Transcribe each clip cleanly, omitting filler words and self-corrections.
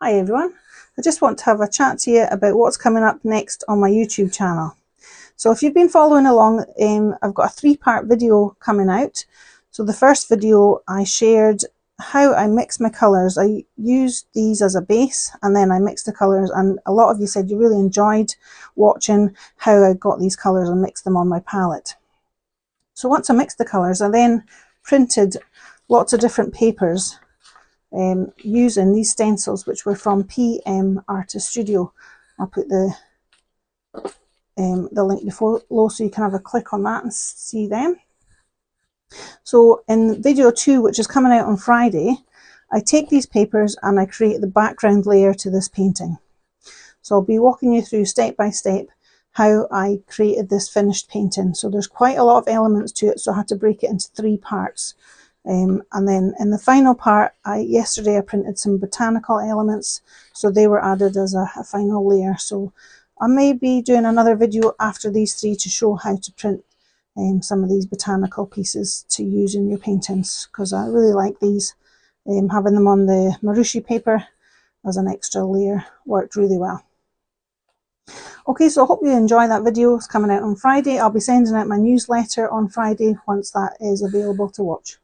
Hi everyone, I just want to have a chat to you about what's coming up next on my YouTube channel. So if you've been following along, I've got a three-part video coming out. So the first video I shared how I mix my colours. I used these as a base and then I mixed the colours, and a lot of you said you really enjoyed watching how I got these colours and mixed them on my palette. So once I mixed the colours, I then printed lots of different papers using these stencils, which were from PM Artist Studio. I'll put the link below so you can have a click on that and see them. So in video 2, which is coming out on Friday, I take these papers and I create the background layer to this painting. So I'll be walking you through step by step how I created this finished painting. So there's quite a lot of elements to it, so I had to break it into 3 parts. And then in the final part, yesterday I printed some botanical elements, so they were added as a final layer. So I may be doing another video after these 3 to show how to print some of these botanical pieces to use in your paintings, because I really like these. Having them on the marushi paper as an extra layer worked really well. Okay, so I hope you enjoy that video. It's coming out on Friday. I'll be sending out my newsletter on Friday once that is available to watch.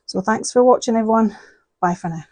So thanks for watching everyone. Bye for now.